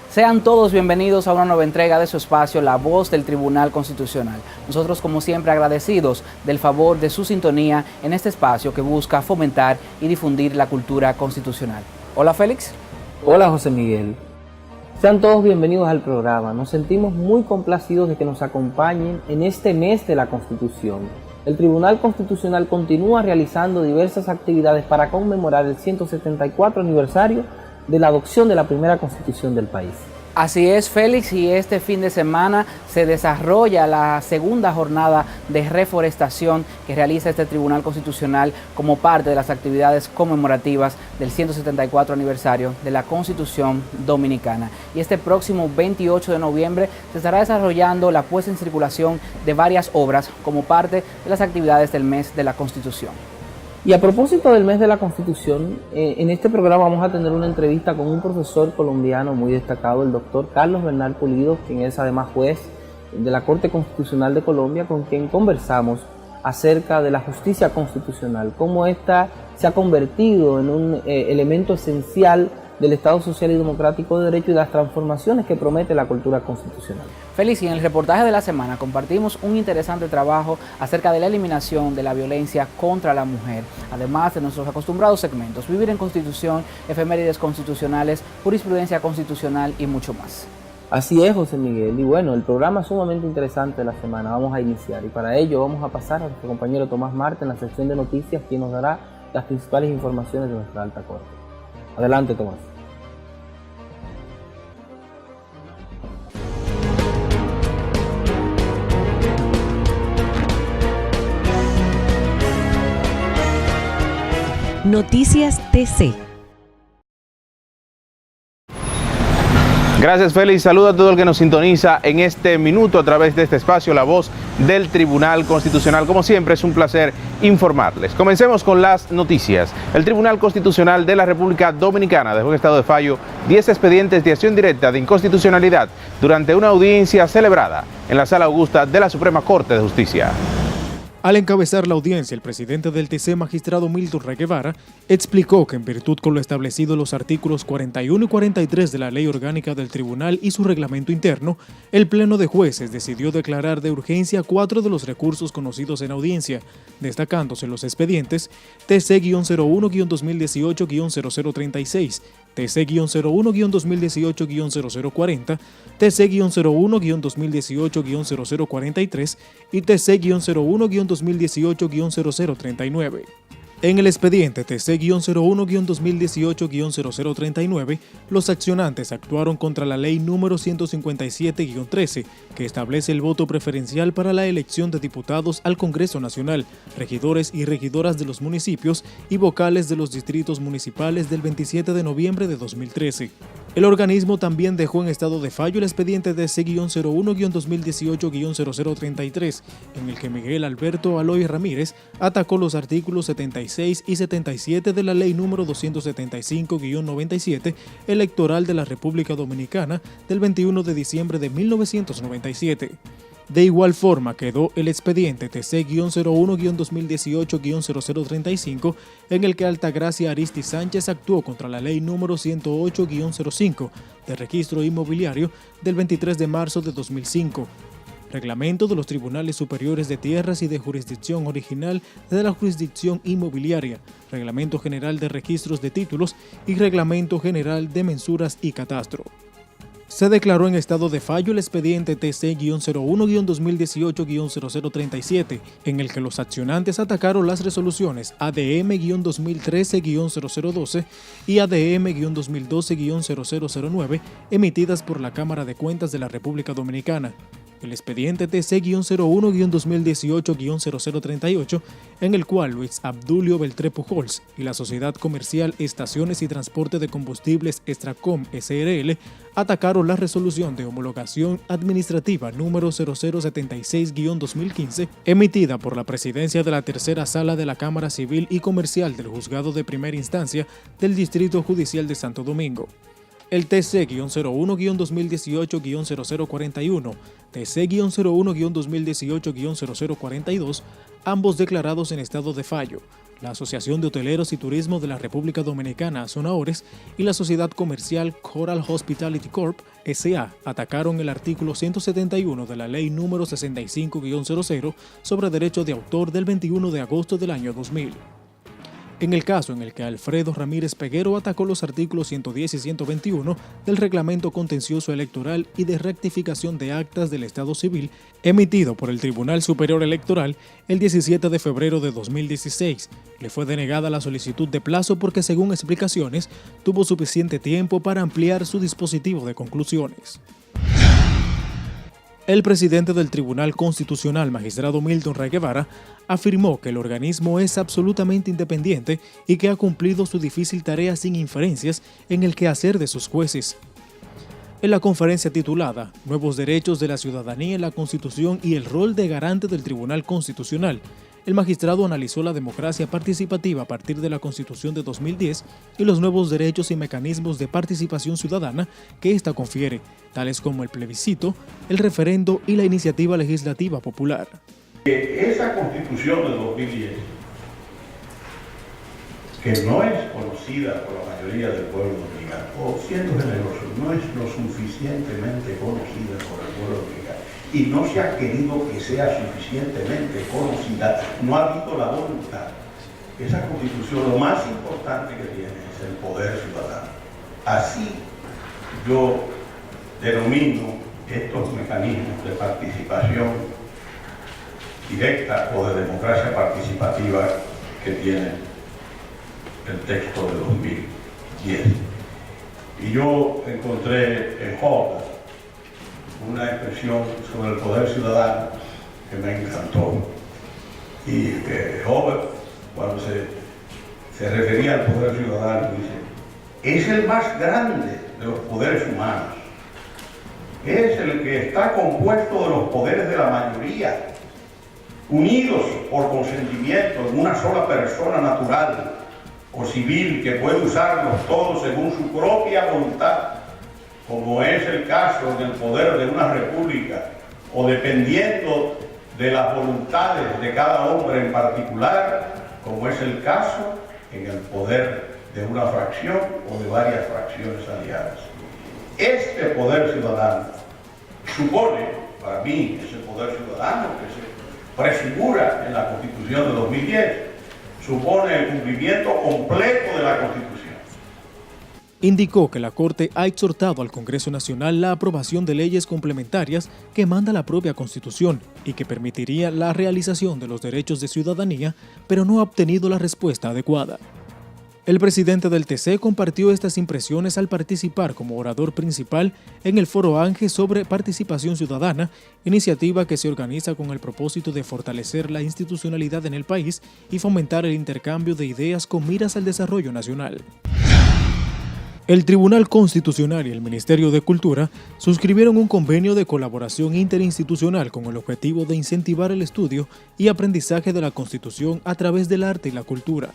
Sean todos bienvenidos a una nueva entrega de su espacio, La Voz del Tribunal Constitucional. Nosotros, como siempre, agradecidos del favor de su sintonía en este espacio que busca fomentar y difundir la cultura constitucional. Hola, Félix. Hola, José Miguel. Sean todos bienvenidos al programa. Nos sentimos muy complacidos de que nos acompañen en este mes de la Constitución. El Tribunal Constitucional continúa realizando diversas actividades para conmemorar el 174 aniversario de la adopción de la primera Constitución del país. Así es, Félix, y este fin de semana se desarrolla la segunda jornada de reforestación que realiza este Tribunal Constitucional como parte de las actividades conmemorativas del 174 aniversario de la Constitución Dominicana. Y este próximo 28 de noviembre se estará desarrollando la puesta en circulación de varias obras como parte de las actividades del mes de la Constitución. Y a propósito del mes de la Constitución, en este programa vamos a tener una entrevista con un profesor colombiano muy destacado, el doctor Carlos Bernal Pulido, quien es además juez de la Corte Constitucional de Colombia, con quien conversamos acerca de la justicia constitucional, cómo ésta se ha convertido en un elemento esencial del Estado Social y Democrático de Derecho y las transformaciones que promete la cultura constitucional. Félix, y en el reportaje de la semana compartimos un interesante trabajo acerca de la eliminación de la violencia contra la mujer, además de nuestros acostumbrados segmentos, Vivir en Constitución, Efemérides Constitucionales, Jurisprudencia Constitucional y mucho más. Así es, José Miguel, y bueno, el programa es sumamente interesante de la semana, vamos a iniciar, y para ello vamos a pasar a nuestro compañero Tomás Marte en la sección de noticias, quien nos dará las principales informaciones de nuestra alta corte. Adelante, Tomás. Noticias TC. Gracias, Félix. Saludos a todo el que nos sintoniza en este minuto a través de este espacio, La Voz del Tribunal Constitucional. Como siempre, es un placer informarles. Comencemos con las noticias. El Tribunal Constitucional de la República Dominicana dejó en estado de fallo 10 expedientes de acción directa de inconstitucionalidad durante una audiencia celebrada en la Sala Augusta de la Suprema Corte de Justicia. Al encabezar la audiencia, el presidente del TC, magistrado Milton Rey Guevara, explicó que en virtud con lo establecido en los artículos 41 y 43 de la Ley Orgánica del Tribunal y su reglamento interno, el Pleno de Jueces decidió declarar de urgencia 4 de los recursos conocidos en audiencia, destacándose los expedientes TC-01-2018-0036, TC-01-2018-0040, TC-01-2018-0043 y TC-01-2018-0039. En el expediente TC-01-2018-0039, los accionantes actuaron contra la ley número 157-13, que establece el voto preferencial para la elección de diputados al Congreso Nacional, regidores y regidoras de los municipios y vocales de los distritos municipales del 27 de noviembre de 2013. El organismo también dejó en estado de fallo el expediente TC-01-2018-0033, en el que Miguel Alberto Aloy Ramírez atacó los artículos 76 y 77 de la Ley número 275-97 electoral de la República Dominicana del 21 de diciembre de 1997. De igual forma quedó el expediente TC-01-2018-0035, en el que Altagracia Aristi Sánchez actuó contra la ley número 108-05 de registro inmobiliario del 23 de marzo de 2005. Reglamento de los Tribunales Superiores de Tierras y de Jurisdicción Original de la Jurisdicción Inmobiliaria, Reglamento General de Registros de Títulos y Reglamento General de Mensuras y Catastro. Se declaró en estado de fallo el expediente TC-01-2018-0037, en el que los accionantes atacaron las resoluciones ADM-2013-0012 y ADM-2012-0009 emitidas por la Cámara de Cuentas de la República Dominicana. el expediente TC-01-2018-0038, en el cual Luis Abdulio Beltré Pujols y la Sociedad Comercial Estaciones y Transporte de Combustibles Extracom SRL atacaron la resolución de homologación administrativa número 0076-2015, emitida por la Presidencia de la Tercera Sala de la Cámara Civil y Comercial del Juzgado de Primera Instancia del Distrito Judicial de Santo Domingo. El TC-01-2018-0041, TC-01-2018-0042, ambos declarados en estado de fallo. La Asociación de Hoteleros y Turismo de la República Dominicana, Zonaores, y la Sociedad Comercial Coral Hospitality Corp. S.A. atacaron el artículo 171 de la Ley número 65-00 sobre derecho de autor del 21 de agosto del año 2000. En el caso en el que Alfredo Ramírez Peguero atacó los artículos 110 y 121 del Reglamento Contencioso Electoral y de Rectificación de Actas del Estado Civil, emitido por el Tribunal Superior Electoral el 17 de febrero de 2016, le fue denegada la solicitud de plazo porque, según explicaciones, tuvo suficiente tiempo para ampliar su dispositivo de conclusiones. El presidente del Tribunal Constitucional, magistrado Milton Ray Guevara, afirmó que el organismo es absolutamente independiente y que ha cumplido su difícil tarea sin inferencias en el quehacer de sus jueces. En la conferencia titulada Nuevos Derechos de la Ciudadanía en la Constitución y el rol de garante del Tribunal Constitucional, el magistrado analizó la democracia participativa a partir de la Constitución de 2010 y los nuevos derechos y mecanismos de participación ciudadana que ésta confiere, tales como el plebiscito, el referendo y la iniciativa legislativa popular. Esa Constitución de 2010, que no es conocida por la mayoría del pueblo dominicano, o siendo generoso, no es lo suficientemente conocida por el pueblo dominicano, y no se ha querido que sea suficientemente conocida, no ha habido la voluntad. Esa Constitución, lo más importante que tiene es el poder ciudadano. Así yo denomino estos mecanismos de participación directa o de democracia participativa que tiene el texto de 2010. Y yo encontré en Hobbes una expresión sobre el poder ciudadano que me encantó. Y Hobbes, cuando se refería al poder ciudadano, dice: es el más grande de los poderes humanos. Es el que está compuesto de los poderes de la mayoría, unidos por consentimiento en una sola persona natural o civil que puede usarlos todos según su propia voluntad, como es el caso en el poder de una república, o dependiendo de las voluntades de cada hombre en particular, como es el caso en el poder de una fracción o de varias fracciones aliadas. Este poder ciudadano supone, para mí, ese poder ciudadano que se prefigura en la Constitución de 2010, supone el cumplimiento completo de la Constitución. Indicó que la Corte ha exhortado al Congreso Nacional la aprobación de leyes complementarias que manda la propia Constitución y que permitiría la realización de los derechos de ciudadanía, pero no ha obtenido la respuesta adecuada. El presidente del TC compartió estas impresiones al participar como orador principal en el Foro ANGE sobre participación ciudadana, iniciativa que se organiza con el propósito de fortalecer la institucionalidad en el país y fomentar el intercambio de ideas con miras al desarrollo nacional. El Tribunal Constitucional y el Ministerio de Cultura suscribieron un convenio de colaboración interinstitucional con el objetivo de incentivar el estudio y aprendizaje de la Constitución a través del arte y la cultura.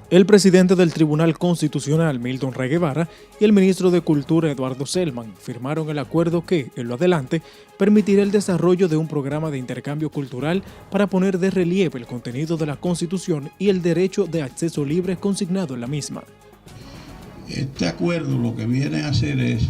El presidente del Tribunal Constitucional, Milton Ray Guevara, y el ministro de Cultura, Eduardo Selman, firmaron el acuerdo que, en lo adelante, permitirá el desarrollo de un programa de intercambio cultural para poner de relieve el contenido de la Constitución y el derecho de acceso libre consignado en la misma. Este acuerdo lo que viene a hacer es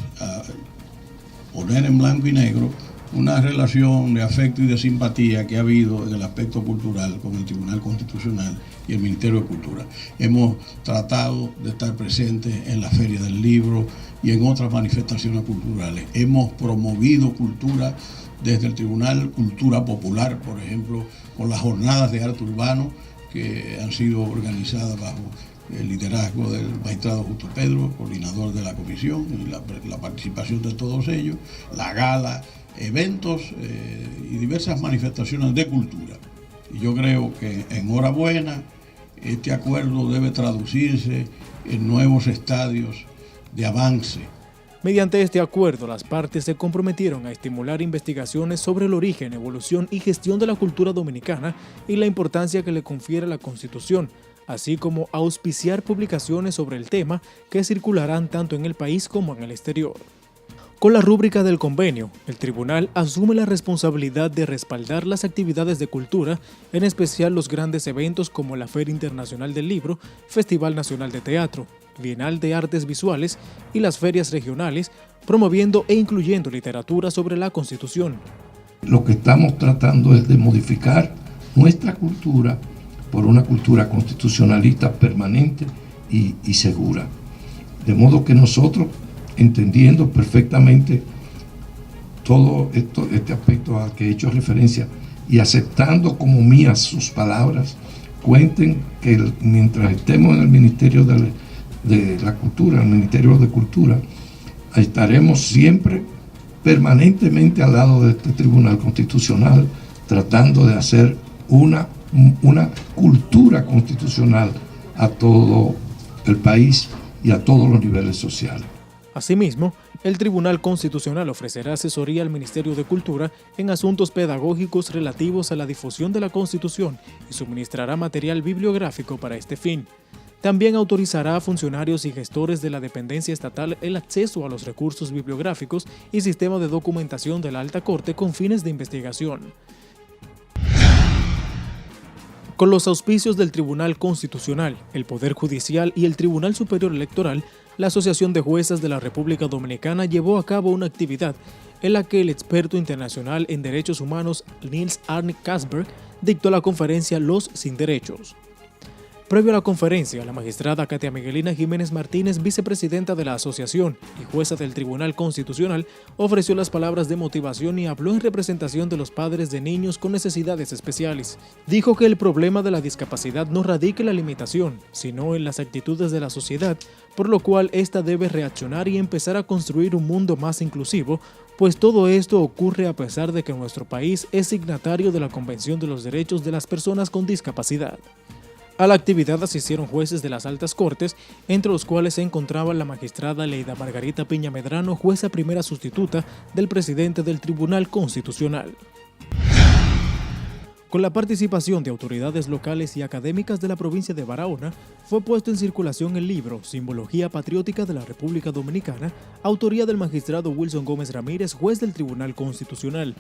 poner en blanco y negro una relación de afecto y de simpatía que ha habido en el aspecto cultural con el Tribunal Constitucional y el Ministerio de Cultura. Hemos tratado de estar presentes en la Feria del Libro y en otras manifestaciones culturales. Hemos promovido cultura desde el Tribunal, cultura popular, por ejemplo, con las jornadas de arte urbano que han sido organizadas bajo el liderazgo del magistrado Justo Pedro, coordinador de la comisión, y la participación de todos ellos, la gala, eventos y diversas manifestaciones de cultura. Y yo creo que enhorabuena, este acuerdo debe traducirse en nuevos estadios de avance. Mediante este acuerdo, las partes se comprometieron a estimular investigaciones sobre el origen, evolución y gestión de la cultura dominicana y la importancia que le confiere la Constitución, así como auspiciar publicaciones sobre el tema que circularán tanto en el país como en el exterior. Con la rúbrica del convenio, el tribunal asume la responsabilidad de respaldar las actividades de cultura, en especial los grandes eventos como la Feria Internacional del Libro, Festival Nacional de Teatro, Bienal de Artes Visuales y las ferias regionales, promoviendo e incluyendo literatura sobre la Constitución. Lo que estamos tratando es de modificar nuestra cultura por una cultura constitucionalista permanente y segura. De modo que nosotros, entendiendo perfectamente todo este aspecto al que he hecho referencia y aceptando como mías sus palabras, cuenten que mientras estemos en el Ministerio de la Cultura, el Ministerio de Cultura, estaremos siempre permanentemente al lado de este Tribunal Constitucional, tratando de hacer una cultura constitucional a todo el país y a todos los niveles sociales. Asimismo, el Tribunal Constitucional ofrecerá asesoría al Ministerio de Cultura en asuntos pedagógicos relativos a la difusión de la Constitución y suministrará material bibliográfico para este fin. También autorizará a funcionarios y gestores de la dependencia estatal el acceso a los recursos bibliográficos y sistema de documentación de la Alta Corte con fines de investigación. Con los auspicios del Tribunal Constitucional, el Poder Judicial y el Tribunal Superior Electoral, la Asociación de Jueces de la República Dominicana llevó a cabo una actividad en la que el experto internacional en derechos humanos Niels Arne Kasberg dictó la conferencia Los Sin Derechos. Previo a la conferencia, la magistrada Katia Miguelina Jiménez Martínez, vicepresidenta de la asociación y jueza del Tribunal Constitucional, ofreció las palabras de motivación y habló en representación de los padres de niños con necesidades especiales. Dijo que el problema de la discapacidad no radica en la limitación, sino en las actitudes de la sociedad, por lo cual ésta debe reaccionar y empezar a construir un mundo más inclusivo, pues todo esto ocurre a pesar de que nuestro país es signatario de la Convención de los Derechos de las Personas con Discapacidad. A la actividad asistieron jueces de las altas cortes, entre los cuales se encontraba la magistrada Leida Margarita Piña Medrano, jueza primera sustituta del presidente del Tribunal Constitucional. Con la participación de autoridades locales y académicas de la provincia de Barahona, fue puesto en circulación el libro Simbología Patriótica de la República Dominicana, autoría del magistrado Wilson Gómez Ramírez, juez del Tribunal Constitucional.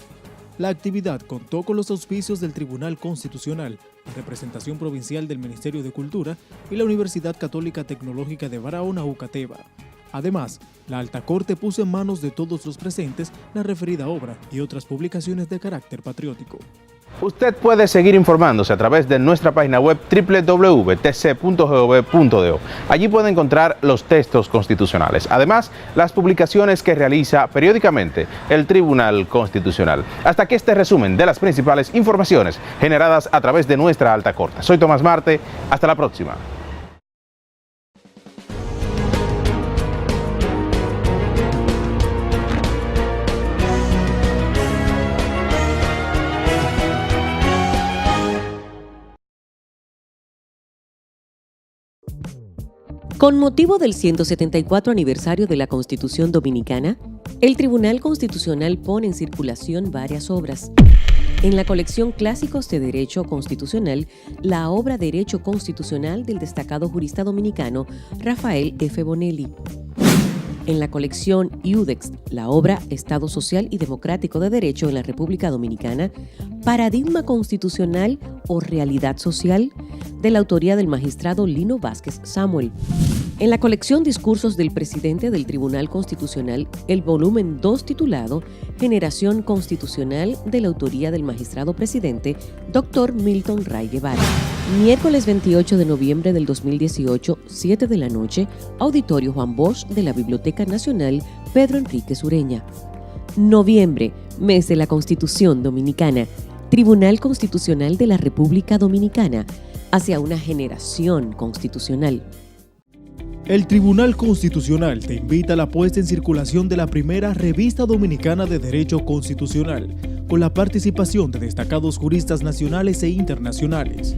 La actividad contó con los auspicios del Tribunal Constitucional, la representación provincial del Ministerio de Cultura y la Universidad Católica Tecnológica de Barahona, UCATEBA. Además, la Alta Corte puso en manos de todos los presentes la referida obra y otras publicaciones de carácter patriótico. Usted puede seguir informándose a través de nuestra página web www.tc.gov.do. Allí puede encontrar los textos constitucionales. Además, las publicaciones que realiza periódicamente el Tribunal Constitucional. Hasta aquí este resumen de las principales informaciones generadas a través de nuestra Alta Corte. Soy Tomás Marte. Hasta la próxima. Con motivo del 174 aniversario de la Constitución Dominicana, el Tribunal Constitucional pone en circulación varias obras. En la colección Clásicos de Derecho Constitucional, la obra Derecho Constitucional del destacado jurista dominicano Rafael F. Bonelli. En la colección Iudex, la obra Estado Social y Democrático de Derecho en la República Dominicana, Paradigma Constitucional o Realidad Social, de la autoría del magistrado Lino Vázquez Samuel. En la colección Discursos del Presidente del Tribunal Constitucional, el volumen 2 titulado Generación Constitucional, de la autoría del magistrado presidente Dr. Milton Ray Guevara. Miércoles 28 de noviembre del 2018, 7 de la noche, Auditorio Juan Bosch de la Biblioteca Nacional Pedro Enrique Sureña. Noviembre, mes de la Constitución Dominicana, Tribunal Constitucional de la República Dominicana. hacia una generación constitucional. El Tribunal Constitucional te invita a la puesta en circulación de la primera Revista Dominicana de Derecho Constitucional, con la participación de destacados juristas nacionales e internacionales.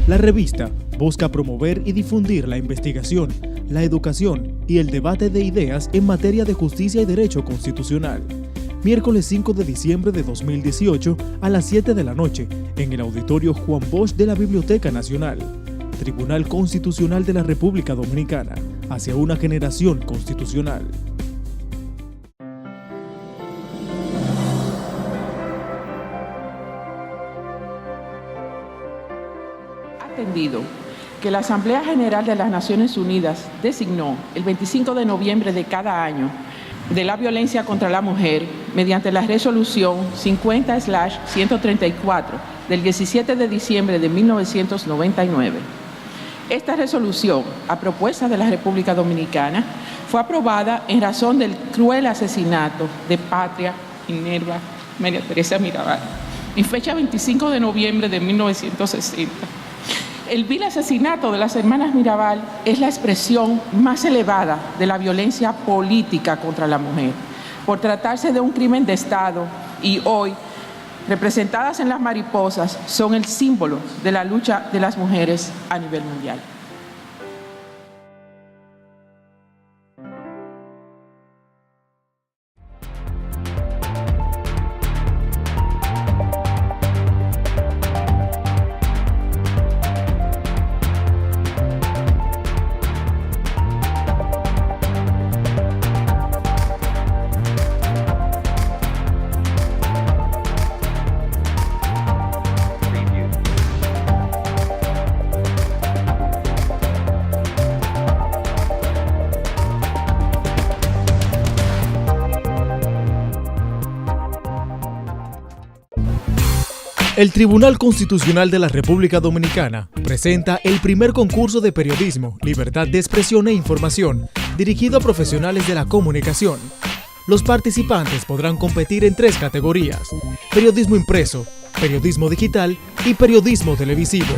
La revista busca promover y difundir la investigación, la educación y el debate de ideas en materia de justicia y derecho constitucional. Miércoles 5 de diciembre de 2018 a las 7 de la noche, en el Auditorio Juan Bosch de la Biblioteca Nacional. Tribunal Constitucional de la República Dominicana, hacia una generación constitucional. Atendido que la Asamblea General de las Naciones Unidas designó el 25 de noviembre de cada año de la violencia contra la mujer mediante la resolución 50/134 del 17 de diciembre de 1999. Esta resolución, a propuesta de la República Dominicana, fue aprobada en razón del cruel asesinato de Patria Minerva María Teresa Mirabal, en fecha 25 de noviembre de 1960. El vil asesinato de las hermanas Mirabal es la expresión más elevada de la violencia política contra la mujer, por tratarse de un crimen de Estado, y hoy, representadas en las mariposas, son el símbolo de la lucha de las mujeres a nivel mundial. El Tribunal Constitucional de la República Dominicana presenta el primer concurso de periodismo, libertad de expresión e información, dirigido a profesionales de la comunicación. Los participantes podrán competir en 3 categorías: periodismo impreso, periodismo digital y periodismo televisivo.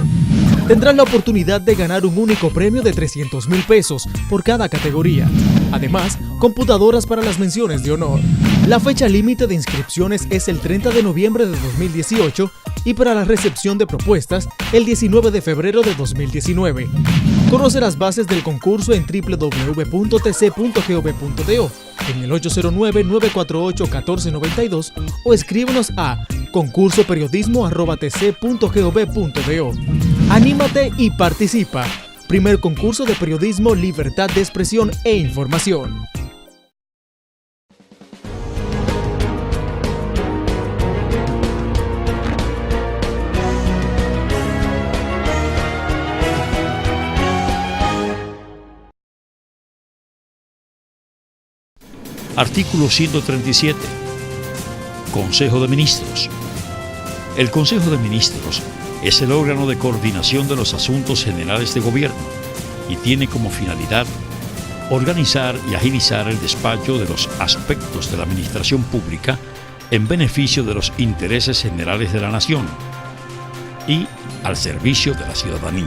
Tendrán la oportunidad de ganar un único premio de 300,000 pesos por cada categoría. Además, computadoras para las menciones de honor. La fecha límite de inscripciones es el 30 de noviembre de 2018 y para la recepción de propuestas el 19 de febrero de 2019. Conoce las bases del concurso en www.tc.gov.do, en el 809-948-1492 o escríbenos a concursoperiodismo@tc.gov.do. Anímate y participa. Primer concurso de periodismo, libertad de expresión e información. Artículo 137. Consejo de Ministros. El Consejo de Ministros es el órgano de coordinación de los asuntos generales de gobierno y tiene como finalidad organizar y agilizar el despacho de los aspectos de la administración pública en beneficio de los intereses generales de la nación y al servicio de la ciudadanía.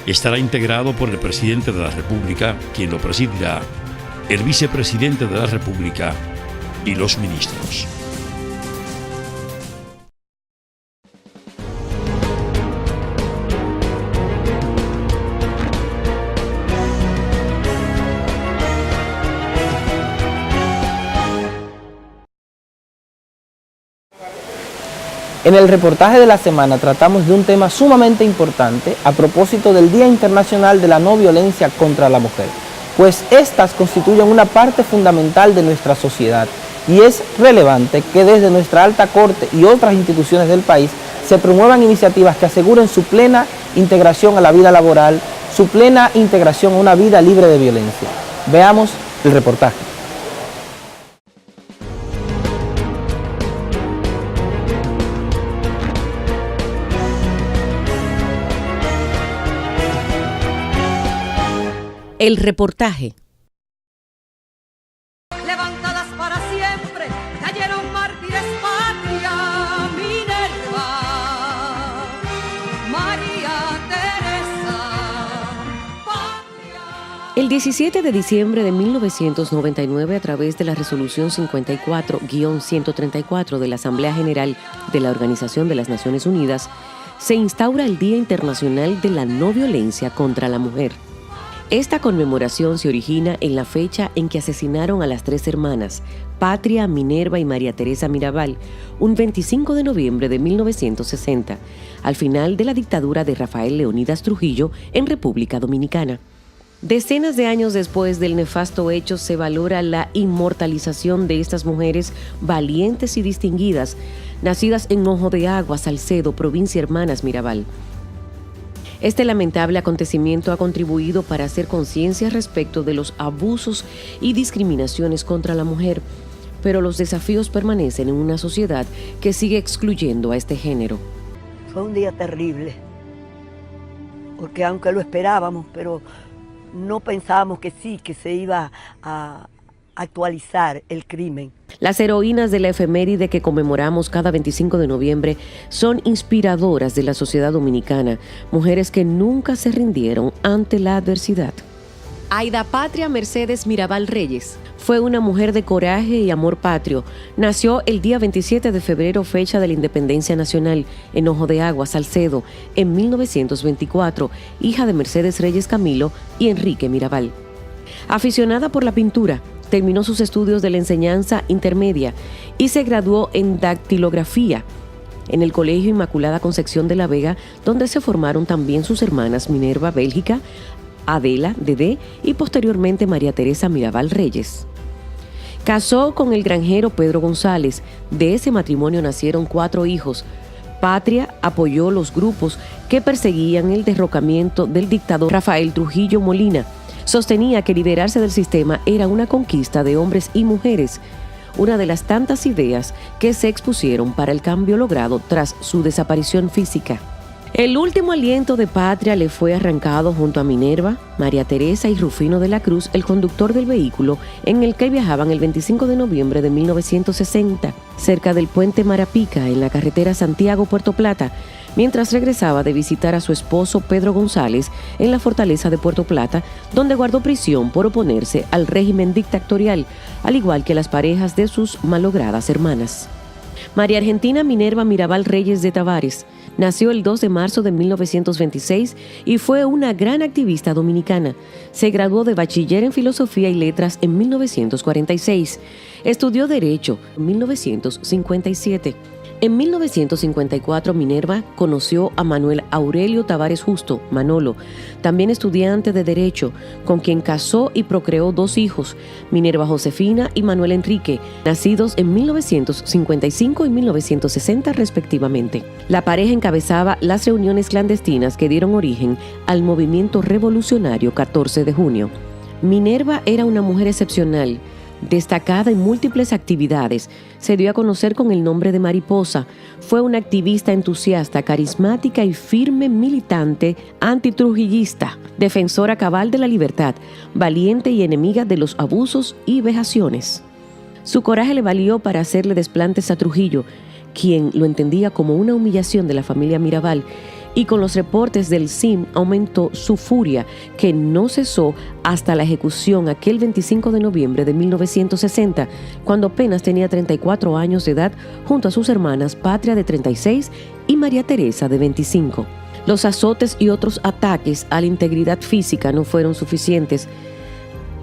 Estará integrado por el presidente de la República, quien lo presidirá, el vicepresidente de la República y los ministros. En el reportaje de la semana tratamos de un tema sumamente importante a propósito del Día Internacional de la No Violencia contra la Mujer, pues estas constituyen una parte fundamental de nuestra sociedad y es relevante que desde nuestra alta corte y otras instituciones del país se promuevan iniciativas que aseguren su plena integración a la vida laboral, su plena integración a una vida libre de violencia. Veamos el reportaje. El reportaje. Levantadas para siempre, cayeron mártires patria, Minerva, María 17 de diciembre de 1999, a través de la Resolución 54-134 de la Asamblea General de la Organización de las Naciones Unidas, se instaura el Día Internacional de la No Violencia contra la Mujer. Esta conmemoración se origina en la fecha en que asesinaron a las 3 hermanas, Patria, Minerva y María Teresa Mirabal, un 25 de noviembre de 1960, al final de la dictadura de Rafael Leónidas Trujillo en República Dominicana. Decenas de años después del nefasto hecho, se valora la inmortalización de estas mujeres valientes y distinguidas, nacidas en Ojo de Agua, Salcedo, provincia Hermanas Mirabal. Este lamentable acontecimiento ha contribuido para hacer conciencia respecto de los abusos y discriminaciones contra la mujer, pero los desafíos permanecen en una sociedad que sigue excluyendo a este género. Fue un día terrible, porque aunque lo esperábamos, pero no pensábamos que se iba a actualizar el crimen. Las heroínas de la efeméride que conmemoramos cada 25 de noviembre son inspiradoras de la sociedad dominicana, mujeres que nunca se rindieron ante la adversidad. Aida Patria Mercedes Mirabal Reyes fue una mujer de coraje y amor patrio. Nació el día 27 de febrero, fecha de la Independencia Nacional, en Ojo de Agua, Salcedo, en 1924, hija de Mercedes Reyes Camilo y Enrique Mirabal. Aficionada por la pintura, terminó sus estudios de la enseñanza intermedia y se graduó en dactilografía en el Colegio Inmaculada Concepción de la Vega, donde se formaron también sus hermanas Minerva Bélgica, Adela Dedé y posteriormente María Teresa Mirabal Reyes. Casó con el granjero Pedro González. De ese matrimonio nacieron 4 hijos. Patria apoyó los grupos que perseguían el derrocamiento del dictador Rafael Trujillo Molina. Sostenía que liberarse del sistema era una conquista de hombres y mujeres, una de las tantas ideas que se expusieron para el cambio logrado tras su desaparición física. El último aliento de Patria le fue arrancado junto a Minerva, María Teresa y Rufino de la Cruz, el conductor del vehículo en el que viajaban el 25 de noviembre de 1960, cerca del puente Marapica, en la carretera Santiago-Puerto Plata, mientras regresaba de visitar a su esposo Pedro González en la fortaleza de Puerto Plata, donde guardó prisión por oponerse al régimen dictatorial, al igual que las parejas de sus malogradas hermanas. María Argentina Minerva Mirabal Reyes de Tavares nació el 2 de marzo de 1926 y fue una gran activista dominicana. Se graduó de bachiller en Filosofía y Letras en 1946. Estudió Derecho en 1957. En 1954, Minerva conoció a Manuel Aurelio Tavares Justo, Manolo, también estudiante de Derecho, con quien casó y procreó 2 hijos, Minerva Josefina y Manuel Enrique, nacidos en 1955 y 1960 respectivamente. La pareja encabezaba las reuniones clandestinas que dieron origen al movimiento revolucionario 14 de junio. Minerva era una mujer excepcional, destacada en múltiples actividades. Se dio a conocer con el nombre de Mariposa. Fue una activista entusiasta, carismática y firme militante antitrujillista, defensora cabal de la libertad, valiente y enemiga de los abusos y vejaciones. Su coraje le valió para hacerle desplantes a Trujillo, quien lo entendía como una humillación de la familia Mirabal, y con los reportes del CIM aumentó su furia, que no cesó hasta la ejecución aquel 25 de noviembre de 1960, cuando apenas tenía 34 años de edad, junto a sus hermanas Patria de 36 y María Teresa de 25. Los azotes y otros ataques a la integridad física no fueron suficientes.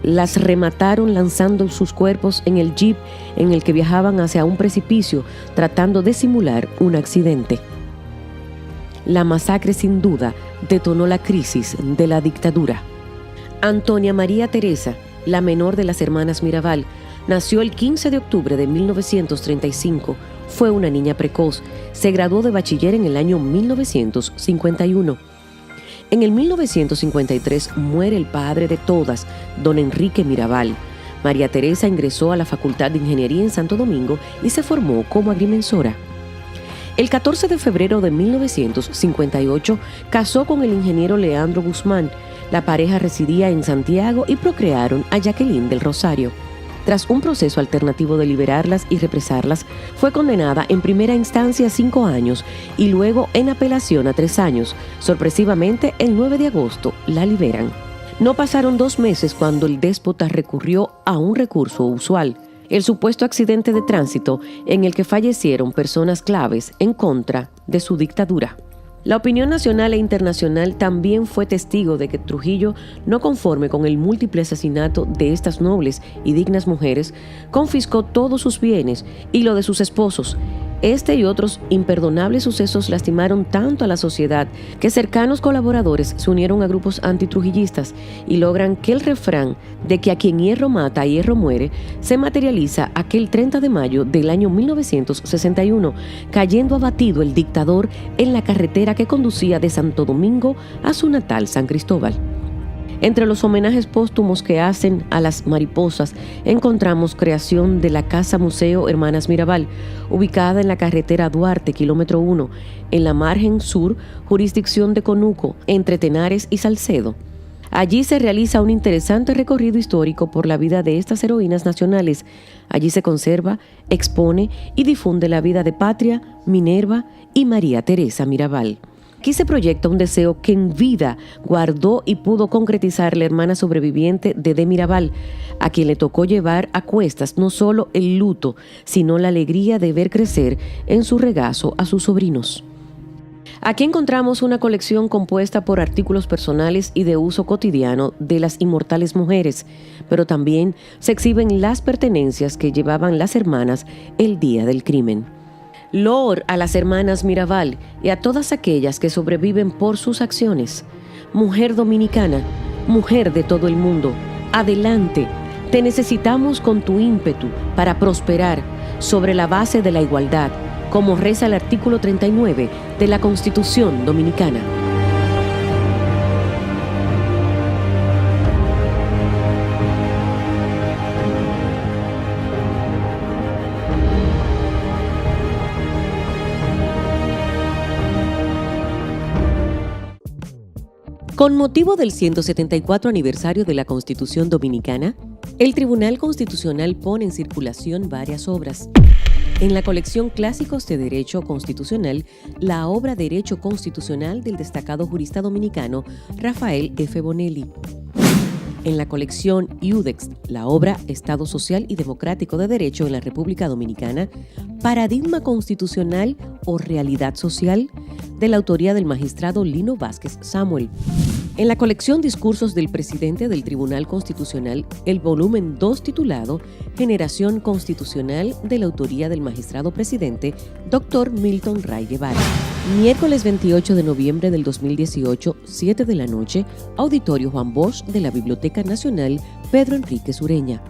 Las remataron lanzando sus cuerpos en el jeep en el que viajaban hacia un precipicio, tratando de simular un accidente. La masacre sin duda detonó la crisis de la dictadura. Antonia María Teresa, la menor de las hermanas Mirabal, nació el 15 de octubre de 1935. Fue una niña precoz. Se graduó de bachiller en el año 1951. En el 1953 muere el padre de todas, don Enrique Mirabal. María Teresa ingresó a la Facultad de Ingeniería en Santo Domingo y se formó como agrimensora. El 14 de febrero de 1958 casó con el ingeniero Leandro Guzmán. La pareja residía en Santiago y procrearon a Jacqueline del Rosario. Tras un proceso alternativo de liberarlas y represarlas, fue condenada en primera instancia a 5 años y luego en apelación a 3 años. Sorpresivamente, el 9 de agosto la liberan. No pasaron 2 meses cuando el déspota recurrió a un recurso usual, el supuesto accidente de tránsito en el que fallecieron personas claves en contra de su dictadura. La opinión nacional e internacional también fue testigo de que Trujillo, no conforme con el múltiple asesinato de estas nobles y dignas mujeres, confiscó todos sus bienes y lo de sus esposos. Este y otros imperdonables sucesos lastimaron tanto a la sociedad que cercanos colaboradores se unieron a grupos antitrujillistas y logran que el refrán de que a quien hierro mata, hierro muere, se materializa aquel 30 de mayo del año 1961, cayendo abatido el dictador en la carretera que conducía de Santo Domingo a su natal San Cristóbal. Entre los homenajes póstumos que hacen a las mariposas, encontramos creación de la Casa Museo Hermanas Mirabal, ubicada en la carretera Duarte, kilómetro 1, en la margen sur, jurisdicción de Conuco, entre Tenares y Salcedo. Allí se realiza un interesante recorrido histórico por la vida de estas heroínas nacionales. Allí se conserva, expone y difunde la vida de Patria, Minerva y María Teresa Mirabal. Aquí se proyecta un deseo que en vida guardó y pudo concretizar la hermana sobreviviente de Mirabal, a quien le tocó llevar a cuestas no solo el luto, sino la alegría de ver crecer en su regazo a sus sobrinos. Aquí encontramos una colección compuesta por artículos personales y de uso cotidiano de las inmortales mujeres, pero también se exhiben las pertenencias que llevaban las hermanas el día del crimen. Loor a las hermanas Mirabal y a todas aquellas que sobreviven por sus acciones. Mujer dominicana, mujer de todo el mundo, adelante, te necesitamos con tu ímpetu para prosperar sobre la base de la igualdad, como reza el artículo 39 de la Constitución Dominicana. Con motivo del 174 aniversario de la Constitución Dominicana, el Tribunal Constitucional pone en circulación varias obras. En la colección Clásicos de Derecho Constitucional, la obra Derecho Constitucional del destacado jurista dominicano Rafael F. Bonelli. En la colección Iudex, la obra Estado Social y Democrático de Derecho en la República Dominicana, Paradigma Constitucional o Realidad Social, de la autoría del magistrado Lino Vázquez Samuel. En la colección Discursos del Presidente del Tribunal Constitucional, el volumen 2 titulado Generación Constitucional, de la autoría del magistrado presidente Dr. Milton Ray Guevara. Miércoles 28 de noviembre del 2018, 7 de la noche, Auditorio Juan Bosch de la Biblioteca Nacional Pedro Enríquez Ureña.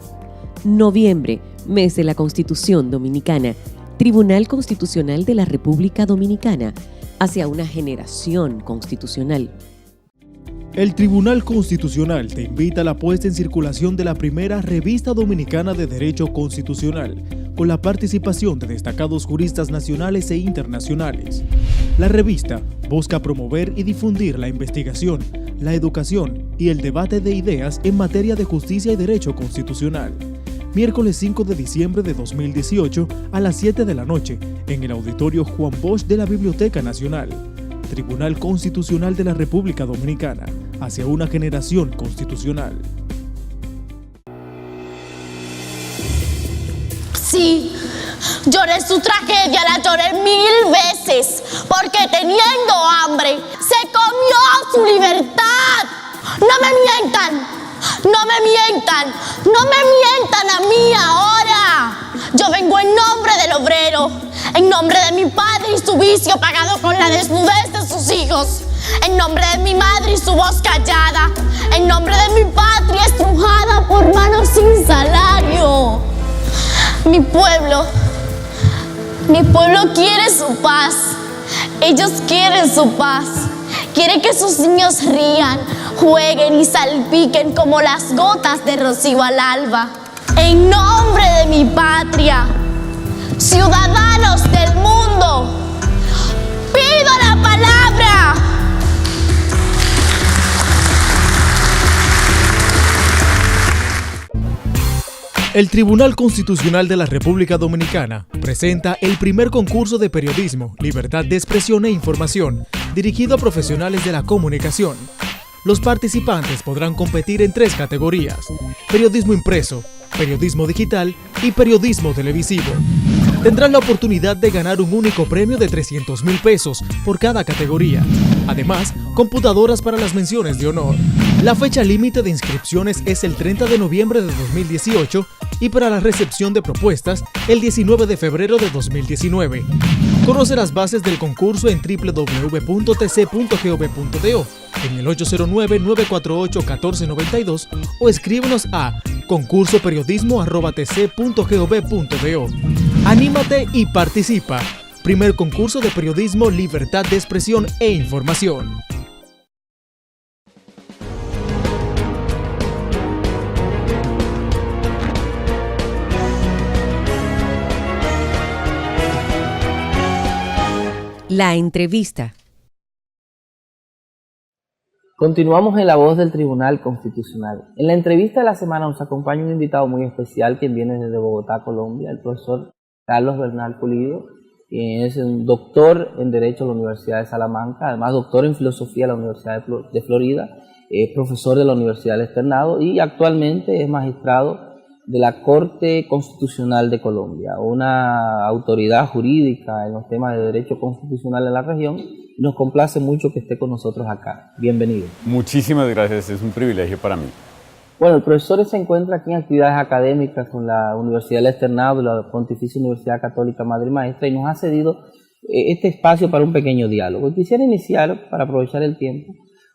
Noviembre, mes de la Constitución Dominicana, Tribunal Constitucional de la República Dominicana, hacia una generación constitucional. El Tribunal Constitucional te invita a la puesta en circulación de la primera Revista Dominicana de Derecho Constitucional, con la participación de destacados juristas nacionales e internacionales. La revista busca promover y difundir la investigación, la educación y el debate de ideas en materia de justicia y derecho constitucional. Miércoles 5 de diciembre de 2018 a las 7 de la noche, en el Auditorio Juan Bosch de la Biblioteca Nacional. Tribunal Constitucional de la República Dominicana, hacia una generación constitucional. Sí, lloré su tragedia, la lloré 1000 veces, porque teniendo hambre, se comió su libertad. No me mientan, no me mientan, no me mientan a mí ahora. Yo vengo en nombre del obrero, en nombre de mi padre y su vicio pagado con la desnudez de sus hijos, en nombre de mi madre y su voz callada, en nombre de mi patria estrujada por manos sin salario. Mi pueblo quiere su paz. Ellos quieren su paz. Quieren que sus niños rían, jueguen y salpiquen como las gotas de rocío al alba. En nombre de mi patria, ciudadanos del mundo, pido la palabra. El Tribunal Constitucional de la República Dominicana presenta el primer concurso de periodismo, libertad de expresión e información, dirigido a profesionales de la comunicación. Los participantes podrán competir en 3 categorías: periodismo impreso, periodismo digital y periodismo televisivo. Tendrán la oportunidad de ganar un único premio de 300,000 pesos por cada categoría. Además, computadoras para las menciones de honor. La fecha límite de inscripciones es el 30 de noviembre de 2018 y para la recepción de propuestas el 19 de febrero de 2019. Conoce las bases del concurso en www.tc.gov.do, en el 809-948-1492 o escríbenos a concursoperiodismo@tc.gov.do. Anímate y participa. Primer concurso de periodismo, libertad de expresión e información. La entrevista. Continuamos en La Voz del Tribunal Constitucional. En la entrevista de la semana nos acompaña un invitado muy especial quien viene desde Bogotá, Colombia, el profesor Carlos Bernal Pulido, quien es un doctor en Derecho a la Universidad de Salamanca, además doctor en Filosofía de la Universidad de Florida, profesor de la Universidad del Externado y actualmente es magistrado de la Corte Constitucional de Colombia, una autoridad jurídica en los temas de derecho constitucional en la región. Nos complace mucho que esté con nosotros acá. Bienvenido. Muchísimas gracias, es un privilegio para mí. Bueno, el profesor se encuentra aquí en actividades académicas con la Universidad del Externado, la Pontificia Universidad Católica Madre y Maestra, y nos ha cedido este espacio para un pequeño diálogo. Quisiera iniciar, para aprovechar el tiempo,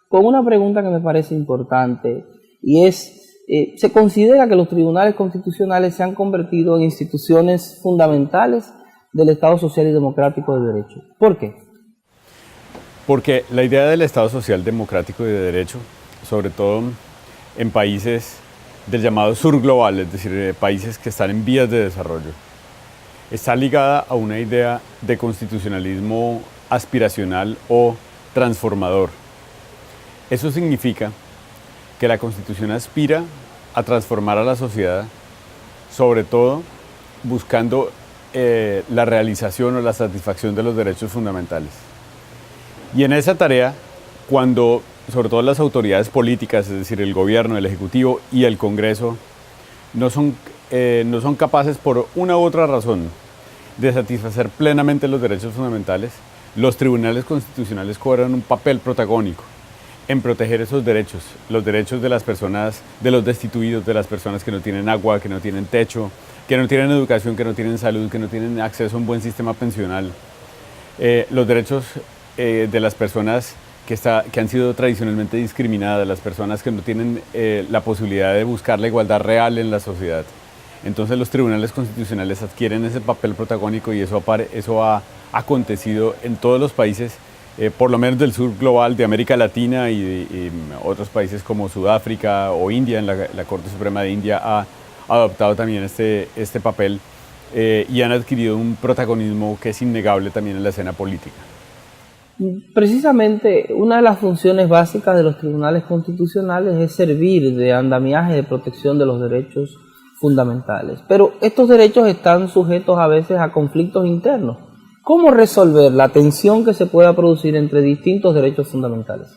con una pregunta que me parece importante, y es, ¿se considera que los tribunales constitucionales se han convertido en instituciones fundamentales del Estado Social y Democrático de Derecho? ¿Por qué? Porque la idea del Estado Social Democrático y de Derecho, sobre todo en países del llamado sur global, es decir, países que están en vías de desarrollo, está ligada a una idea de constitucionalismo aspiracional o transformador. Eso significa que la Constitución aspira a transformar a la sociedad, sobre todo buscando la realización o la satisfacción de los derechos fundamentales. Y en esa tarea, cuando sobre todo las autoridades políticas, es decir, el gobierno, el ejecutivo y el Congreso, no son capaces por una u otra razón de satisfacer plenamente los derechos fundamentales, los tribunales constitucionales cobran un papel protagónico en proteger esos derechos, los derechos de las personas, de los destituidos, de las personas que no tienen agua, que no tienen techo, que no tienen educación, que no tienen salud, que no tienen acceso a un buen sistema pensional, los derechos de las personas que han sido tradicionalmente discriminadas, las personas que no tienen la posibilidad de buscar la igualdad real en la sociedad. Entonces los tribunales constitucionales adquieren ese papel protagónico y eso ha acontecido en todos los países, por lo menos del sur global, de América Latina y otros países como Sudáfrica o India. La Corte Suprema de India ha adoptado también este papel y han adquirido un protagonismo que es innegable también en la escena política. Precisamente una de las funciones básicas de los tribunales constitucionales es servir de andamiaje de protección de los derechos fundamentales, pero estos derechos están sujetos a veces a conflictos internos. ¿Cómo resolver la tensión que se pueda producir entre distintos derechos fundamentales?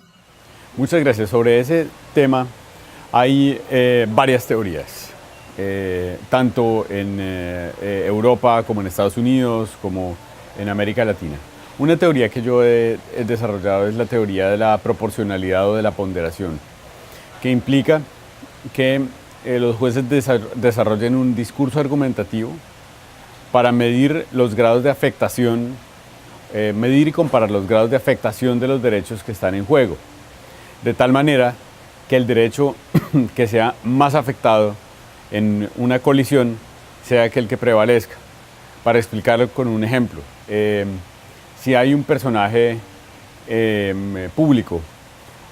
Muchas gracias. Sobre ese tema hay varias teorías, tanto en Europa como en Estados Unidos, como en América Latina. Una teoría que yo he desarrollado es la teoría de la proporcionalidad o de la ponderación, que implica que los jueces desarrollen un discurso argumentativo para medir los grados de afectación, medir y comparar los grados de afectación de los derechos que están en juego, de tal manera que el derecho que sea más afectado en una colisión sea aquel que prevalezca. Para explicarlo con un ejemplo, si hay un personaje público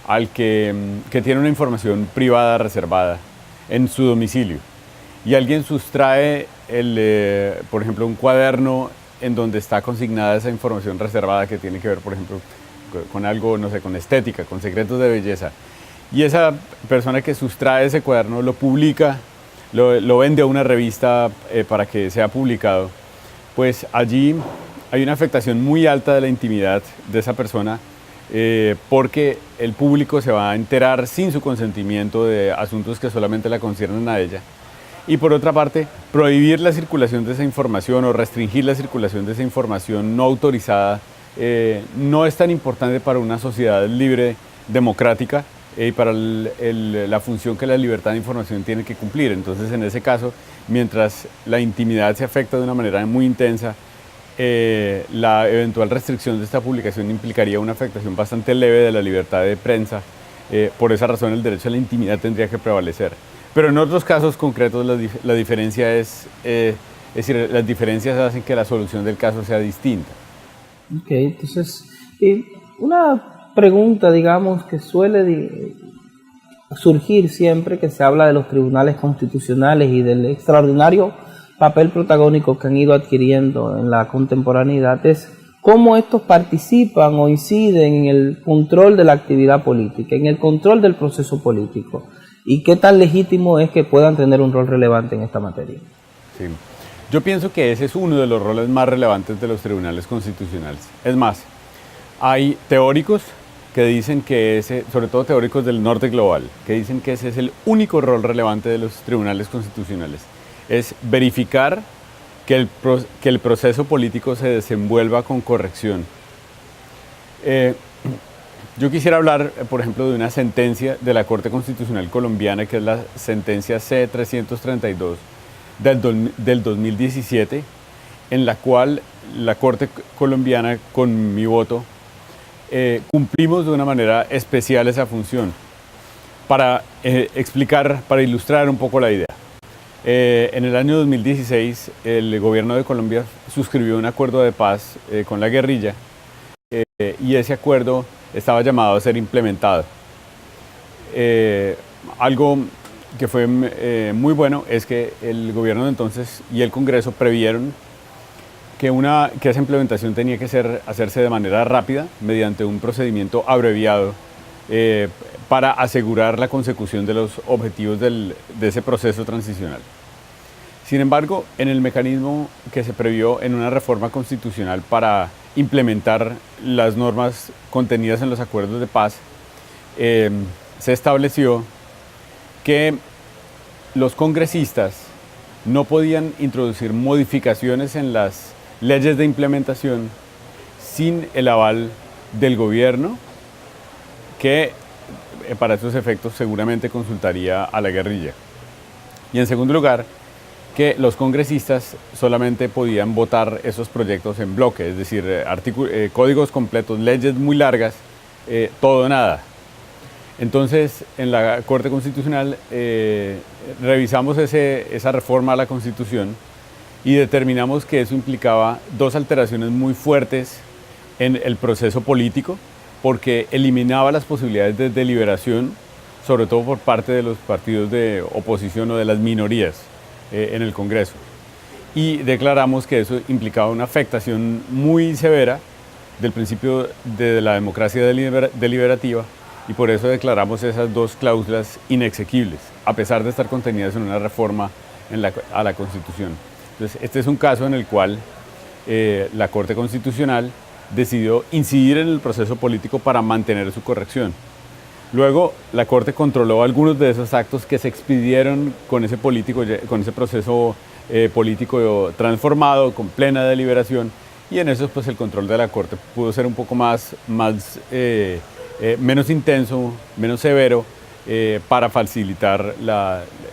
al que tiene una información privada reservada en su domicilio y alguien sustrae, por ejemplo, un cuaderno en donde está consignada esa información reservada que tiene que ver, por ejemplo, con algo, no sé, con estética, con secretos de belleza, y esa persona que sustrae ese cuaderno lo publica, lo vende a una revista para que sea publicado, pues allí hay una afectación muy alta de la intimidad de esa persona porque el público se va a enterar sin su consentimiento de asuntos que solamente la conciernen a ella. Y por otra parte, prohibir la circulación de esa información o restringir la circulación de esa información no autorizada no es tan importante para una sociedad libre, democrática, y para la función que la libertad de información tiene que cumplir. Entonces, en ese caso, mientras la intimidad se afecta de una manera muy intensa, la eventual restricción de esta publicación implicaría una afectación bastante leve de la libertad de prensa. Por esa razón, el derecho a la intimidad tendría que prevalecer. Pero en otros casos concretos la diferencia es decir, las diferencias hacen que la solución del caso sea distinta. Ok, entonces, una pregunta, digamos, que suele surgir siempre que se habla de los tribunales constitucionales y del extraordinario papel protagónico que han ido adquiriendo en la contemporaneidad es cómo estos participan o inciden en el control de la actividad política, en el control del proceso político. ¿Y qué tan legítimo es que puedan tener un rol relevante en esta materia? Sí. Yo pienso que ese es uno de los roles más relevantes de los tribunales constitucionales. Es más, hay teóricos que dicen que sobre todo teóricos del norte global, que dicen que ese es el único rol relevante de los tribunales constitucionales. Es verificar que el proceso político se desenvuelva con corrección. Yo quisiera hablar, por ejemplo, de una sentencia de la Corte Constitucional Colombiana, que es la sentencia C-332 del 2017, en la cual la Corte colombiana, con mi voto, cumplimos de una manera especial esa función. Para explicar, para ilustrar un poco la idea. En el año 2016, el gobierno de Colombia suscribió un acuerdo de paz con la guerrilla, y ese acuerdo estaba llamado a ser implementado. Algo que fue muy bueno es que el gobierno de entonces y el Congreso previeron que esa implementación tenía que hacerse de manera rápida mediante un procedimiento abreviado para asegurar la consecución de los objetivos de ese proceso transicional. Sin embargo, en el mecanismo que se previó en una reforma constitucional para implementar las normas contenidas en los acuerdos de paz, se estableció que los congresistas no podían introducir modificaciones en las leyes de implementación sin el aval del gobierno, que para esos efectos seguramente consultaría a la guerrilla. Y en segundo lugar, que los congresistas solamente podían votar esos proyectos en bloque, es decir, códigos completos, leyes muy largas, todo o nada. Entonces, en la Corte Constitucional revisamos esa reforma a la Constitución y determinamos que eso implicaba dos alteraciones muy fuertes en el proceso político, porque eliminaba las posibilidades de deliberación, sobre todo por parte de los partidos de oposición o de las minorías en el Congreso. Y declaramos que eso implicaba una afectación muy severa del principio de la democracia deliberativa, y por eso declaramos esas dos cláusulas inexequibles, a pesar de estar contenidas en una reforma a la Constitución. Entonces, este es un caso en el cual la Corte Constitucional decidió incidir en el proceso político para mantener su corrección. Luego, la Corte controló algunos de esos actos que se expidieron con ese proceso político transformado, con plena deliberación, y en eso pues el control de la Corte pudo ser un poco menos intenso, menos severo, para facilitar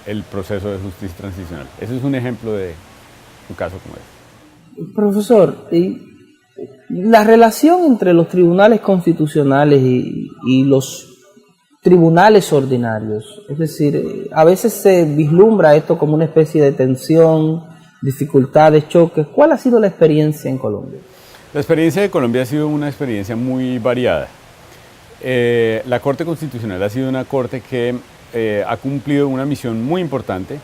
el proceso de justicia transicional. Ese es un ejemplo de un caso como este. Profesor, la relación entre los tribunales constitucionales y los tribunales ordinarios, es decir, a veces se vislumbra esto como una especie de tensión, dificultades, choques. ¿Cuál ha sido la experiencia en Colombia? La experiencia de Colombia ha sido una experiencia muy variada. La Corte Constitucional ha sido una corte que ha cumplido una misión muy importante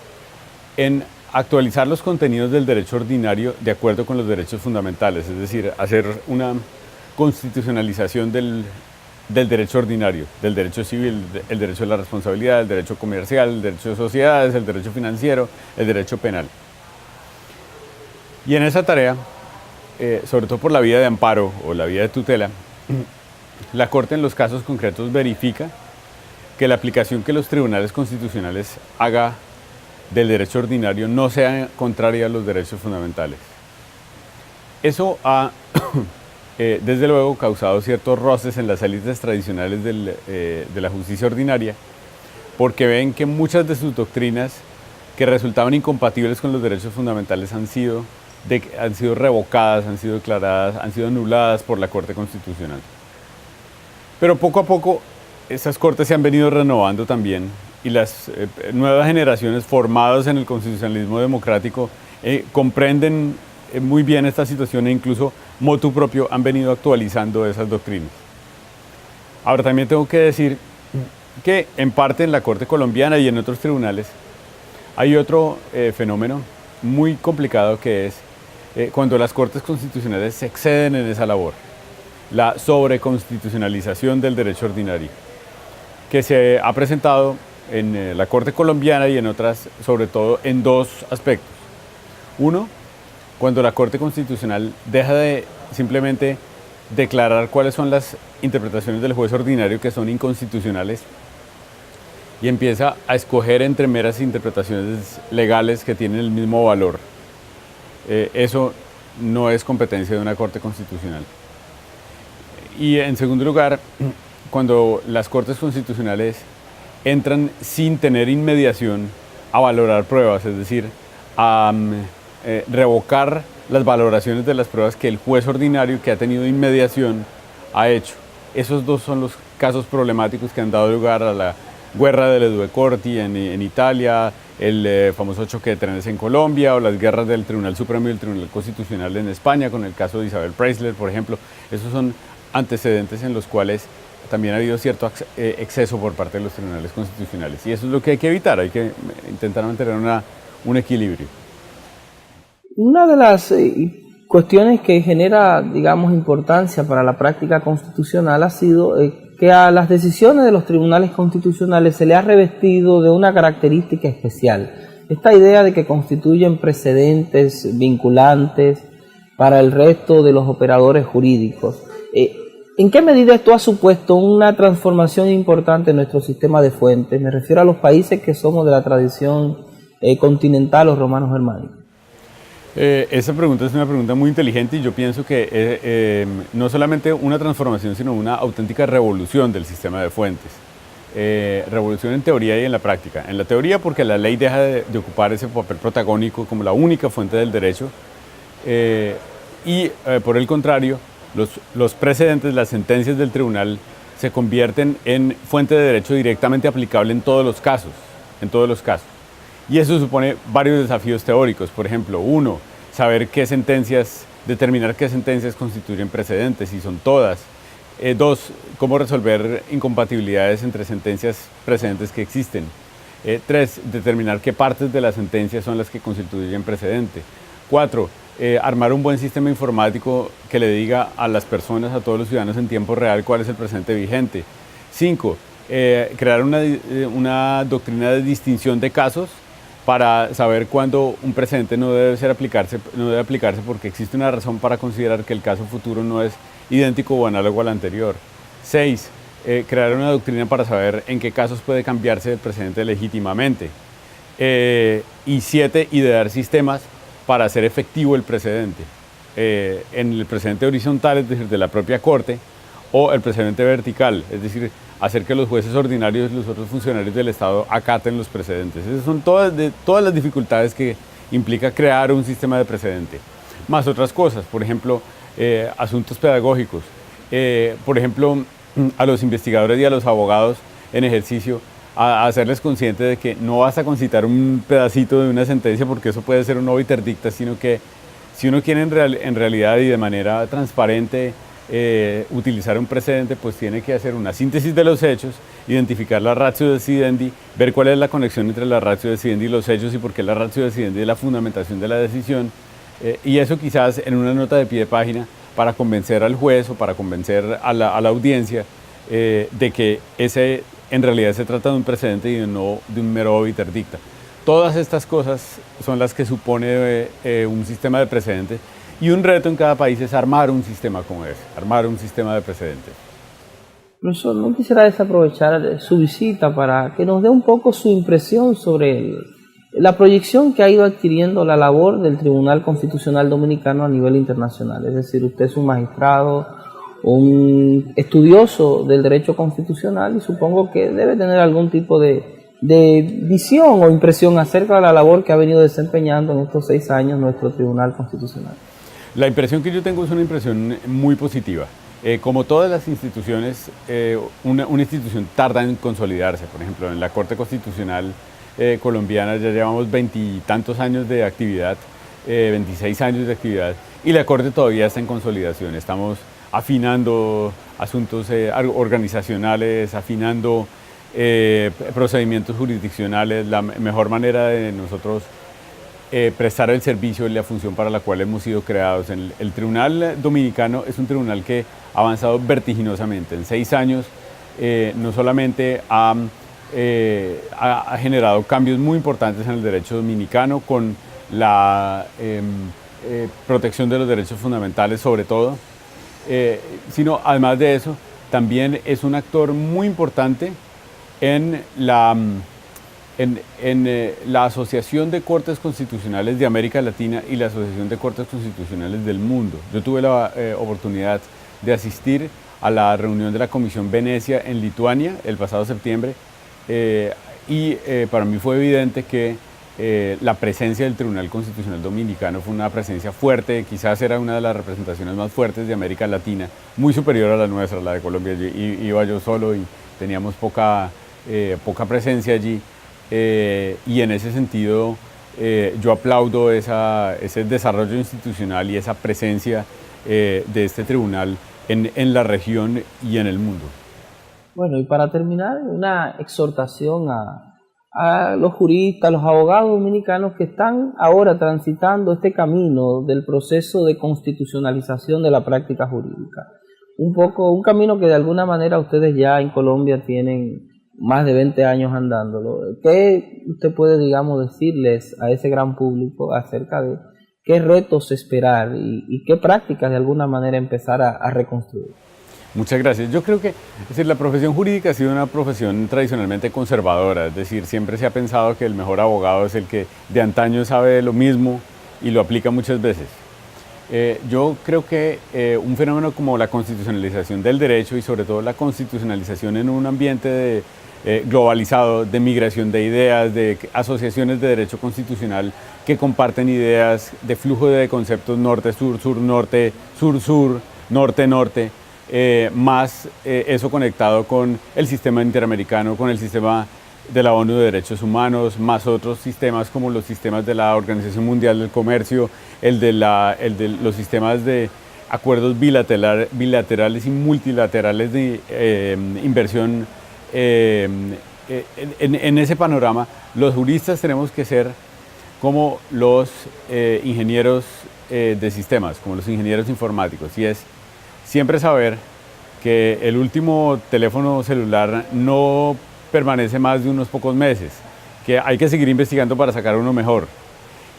en actualizar los contenidos del derecho ordinario de acuerdo con los derechos fundamentales, es decir, hacer una constitucionalización del derecho ordinario, del derecho civil, el derecho de la responsabilidad, el derecho comercial, el derecho de sociedades, el derecho financiero, el derecho penal. Y en esa tarea, sobre todo por la vía de amparo o la vía de tutela, la Corte en los casos concretos verifica que la aplicación que los tribunales constitucionales haga del derecho ordinario no sea contraria a los derechos fundamentales. Eso ha, desde luego, causado ciertos roces en las élites tradicionales de la justicia ordinaria, porque ven que muchas de sus doctrinas que resultaban incompatibles con los derechos fundamentales han sido revocadas, han sido declaradas, han sido anuladas por la Corte Constitucional. Pero poco a poco estas cortes se han venido renovando también y las nuevas generaciones formadas en el constitucionalismo democrático comprenden muy bien esta situación e incluso motu propio han venido actualizando esas doctrinas. Ahora también tengo que decir que en parte en la Corte colombiana y en otros tribunales hay otro fenómeno muy complicado que es cuando las Cortes constitucionales se exceden en esa labor, la sobreconstitucionalización del derecho ordinario, que se ha presentado en la Corte colombiana y en otras, sobre todo en dos aspectos. Uno, cuando la Corte Constitucional deja de simplemente declarar cuáles son las interpretaciones del juez ordinario que son inconstitucionales y empieza a escoger entre meras interpretaciones legales que tienen el mismo valor. Eso no es competencia de una Corte Constitucional. Y en segundo lugar, cuando las Cortes Constitucionales entran sin tener inmediación a valorar pruebas, es decir, a revocar las valoraciones de las pruebas que el juez ordinario que ha tenido inmediación ha hecho. Esos dos son los casos problemáticos que han dado lugar a la guerra del Due Corti en Italia, el famoso choque de trenes en Colombia o las guerras del Tribunal Supremo y el Tribunal Constitucional en España con el caso de Isabel Preisler, por ejemplo. Esos son antecedentes en los cuales también ha habido cierto exceso por parte de los tribunales constitucionales y eso es lo que hay que evitar, hay que intentar mantener un equilibrio. Una de las cuestiones que genera, digamos, importancia para la práctica constitucional ha sido que a las decisiones de los tribunales constitucionales se le ha revestido de una característica especial. Esta idea de que constituyen precedentes vinculantes para el resto de los operadores jurídicos. ¿En qué medida esto ha supuesto una transformación importante en nuestro sistema de fuentes? Me refiero a los países que somos de la tradición continental o romano-germánica. Esa pregunta es una pregunta muy inteligente y yo pienso que no solamente una transformación, sino una auténtica revolución del sistema de fuentes. Revolución en teoría y en la práctica. En la teoría porque la ley deja de ocupar ese papel protagónico como la única fuente del derecho y por el contrario, los precedentes, las sentencias del tribunal se convierten en fuente de derecho directamente aplicable en todos los casos. Y eso supone varios desafíos teóricos. Por ejemplo, uno, saber determinar qué sentencias constituyen precedentes, si son todas. Dos, cómo resolver incompatibilidades entre sentencias precedentes que existen. Tres, determinar qué partes de la sentencia son las que constituyen precedente. Cuatro, armar un buen sistema informático que le diga a las personas, a todos los ciudadanos en tiempo real cuál es el precedente vigente. Cinco, crear una doctrina de distinción de casos para saber cuándo un precedente no debe aplicarse porque existe una razón para considerar que el caso futuro no es idéntico o análogo al anterior. 6. Crear una doctrina para saber en qué casos puede cambiarse el precedente legítimamente. Y 7. Idear sistemas para hacer efectivo el precedente. En el precedente horizontal, es decir, de la propia Corte, o el precedente vertical, es decir, hacer que los jueces ordinarios y los otros funcionarios del Estado acaten los precedentes. Esas son todas las dificultades que implica crear un sistema de precedente. Más otras cosas, por ejemplo, asuntos pedagógicos. Por ejemplo, a los investigadores y a los abogados en ejercicio, a hacerles conscientes de que no basta con citar un pedacito de una sentencia porque eso puede ser un obiter dicta, sino que si uno quiere en realidad y de manera transparente utilizar un precedente, pues tiene que hacer una síntesis de los hechos, identificar la ratio decidendi, ver cuál es la conexión entre la ratio decidendi y los hechos y por qué la ratio decidendi es la fundamentación de la decisión, y eso quizás en una nota de pie de página para convencer al juez o para convencer a la audiencia de que en realidad se trata de un precedente y no de un mero obiter dicta. Todas estas cosas son las que supone un sistema de precedentes. Y un reto en cada país es armar un sistema como ese, armar un sistema de precedentes. Profesor, no quisiera desaprovechar su visita para que nos dé un poco su impresión sobre la proyección que ha ido adquiriendo la labor del Tribunal Constitucional Dominicano a nivel internacional. Es decir, usted es un magistrado, un estudioso del derecho constitucional y supongo que debe tener algún tipo de visión o impresión acerca de la labor que ha venido desempeñando en estos 6 años nuestro Tribunal Constitucional. La impresión que yo tengo es una impresión muy positiva. Como todas las instituciones, una institución tarda en consolidarse. Por ejemplo, en la Corte Constitucional colombiana ya llevamos 20 y tantos años de actividad, 26 años de actividad, y la Corte todavía está en consolidación. Estamos afinando asuntos organizacionales, afinando procedimientos jurisdiccionales, la mejor manera de nosotros prestar el servicio y la función para la cual hemos sido creados. El Tribunal Dominicano es un tribunal que ha avanzado vertiginosamente. En 6 años no solamente ha generado cambios muy importantes en el derecho dominicano con la protección de los derechos fundamentales sobre todo, sino además de eso también es un actor muy importante en la Asociación de Cortes Constitucionales de América Latina y la Asociación de Cortes Constitucionales del Mundo. Yo tuve la oportunidad de asistir a la reunión de la Comisión Venecia en Lituania el pasado septiembre y para mí fue evidente que la presencia del Tribunal Constitucional Dominicano fue una presencia fuerte, quizás era una de las representaciones más fuertes de América Latina, muy superior a la nuestra, la de Colombia. Iba yo solo y teníamos poca presencia allí. Y en ese sentido yo aplaudo ese desarrollo institucional y esa presencia de este tribunal en la región y en el mundo. Bueno, y para terminar, una exhortación a los juristas, a los abogados dominicanos que están ahora transitando este camino del proceso de constitucionalización de la práctica jurídica. Un camino que de alguna manera ustedes ya en Colombia tienen más de 20 años andándolo. ¿Qué usted puede, digamos, decirles a ese gran público acerca de qué retos esperar y qué prácticas de alguna manera empezar a reconstruir? Muchas gracias. Yo creo que la profesión jurídica ha sido una profesión tradicionalmente conservadora, es decir, siempre se ha pensado que el mejor abogado es el que de antaño sabe lo mismo y lo aplica muchas veces. Yo creo que un fenómeno como la constitucionalización del derecho y sobre todo la constitucionalización en un ambiente globalizado, de migración de ideas, de asociaciones de derecho constitucional que comparten ideas, de flujo de conceptos norte-sur, sur-norte, sur-sur, norte-norte, más eso conectado con el sistema interamericano, con el sistema de la ONU de Derechos Humanos, más otros sistemas como los sistemas de la Organización Mundial del Comercio, el de los sistemas de acuerdos bilaterales y multilaterales de inversión. En ese panorama, los juristas tenemos que ser como los ingenieros de sistemas, como los ingenieros informáticos, y es siempre saber que el último teléfono celular no permanece más de unos pocos meses, que hay que seguir investigando para sacar uno mejor.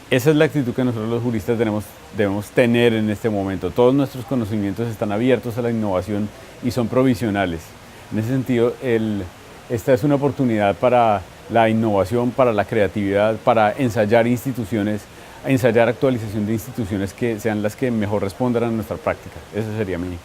Esa es la actitud que nosotros los juristas debemos tener en este momento. Todos nuestros conocimientos están abiertos a la innovación y son provisionales. En ese sentido, esta es una oportunidad para la innovación, para la creatividad, para ensayar instituciones, ensayar actualización de instituciones que sean las que mejor respondan a nuestra práctica. Eso sería mi.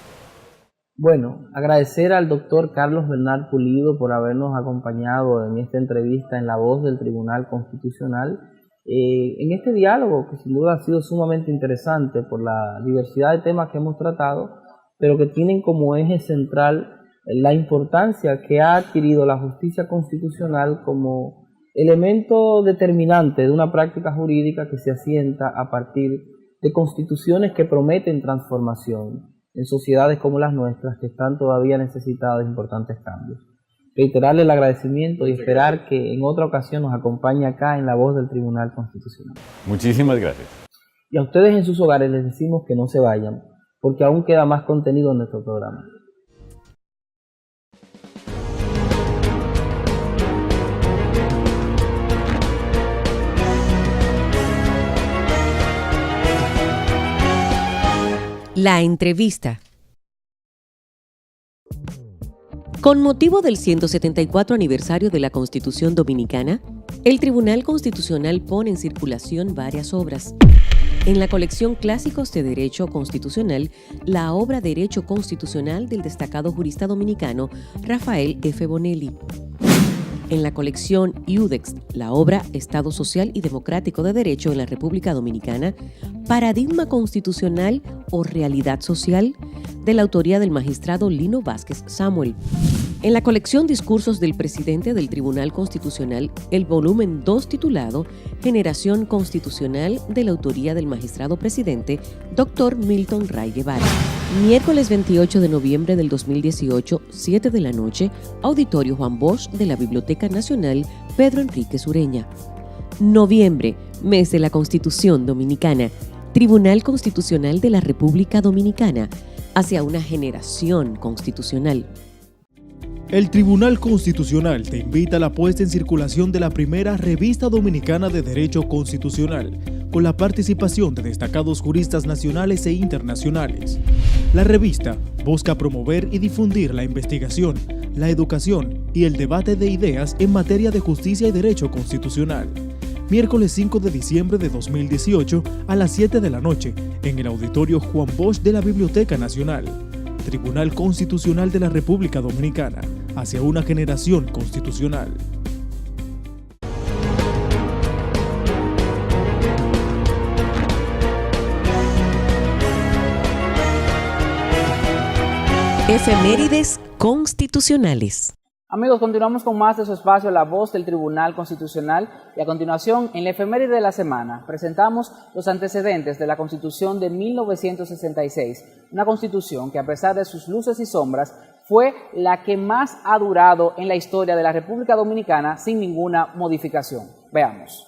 Bueno, agradecer al doctor Carlos Bernal Pulido por habernos acompañado en esta entrevista en La Voz del Tribunal Constitucional, en este diálogo que sin duda ha sido sumamente interesante por la diversidad de temas que hemos tratado, pero que tienen como eje central la importancia que ha adquirido la justicia constitucional como elemento determinante de una práctica jurídica que se asienta a partir de constituciones que prometen transformación en sociedades como las nuestras, que están todavía necesitadas de importantes cambios. Reiterarle el agradecimiento y esperar que en otra ocasión nos acompañe acá en La Voz del Tribunal Constitucional. Muchísimas gracias. Y a ustedes en sus hogares les decimos que no se vayan, porque aún queda más contenido en nuestro programa. La entrevista. Con motivo del 174 aniversario de la Constitución Dominicana, el Tribunal Constitucional pone en circulación varias obras. En la colección Clásicos de Derecho Constitucional, la obra Derecho Constitucional del destacado jurista dominicano Rafael F. Bonelli. En la colección Iudex, la obra Estado Social y Democrático de Derecho en la República Dominicana, Paradigma Constitucional o Realidad Social, de la autoría del magistrado Lino Vázquez Samuel. En la colección Discursos del Presidente del Tribunal Constitucional, el volumen 2 titulado Generación Constitucional, de la autoría del magistrado presidente Dr. Milton Ray Guevara. Miércoles 28 de noviembre del 2018, 7 de la noche, Auditorio Juan Bosch de la Biblioteca Nacional Pedro Enríquez Ureña. Noviembre, mes de la Constitución Dominicana, Tribunal Constitucional de la República Dominicana, hacia una generación constitucional. El Tribunal Constitucional te invita a la puesta en circulación de la primera Revista Dominicana de Derecho Constitucional, con la participación de destacados juristas nacionales e internacionales. La revista busca promover y difundir la investigación, la educación y el debate de ideas en materia de justicia y derecho constitucional. Miércoles 5 de diciembre de 2018 a las 7 de la noche, en el Auditorio Juan Bosch de la Biblioteca Nacional. Tribunal Constitucional de la República Dominicana, hacia una generación constitucional. Efemérides constitucionales. Amigos, continuamos con más de su espacio La Voz del Tribunal Constitucional y a continuación, en la efeméride de la semana, presentamos los antecedentes de la Constitución de 1966, una Constitución que a pesar de sus luces y sombras fue la que más ha durado en la historia de la República Dominicana sin ninguna modificación. Veamos.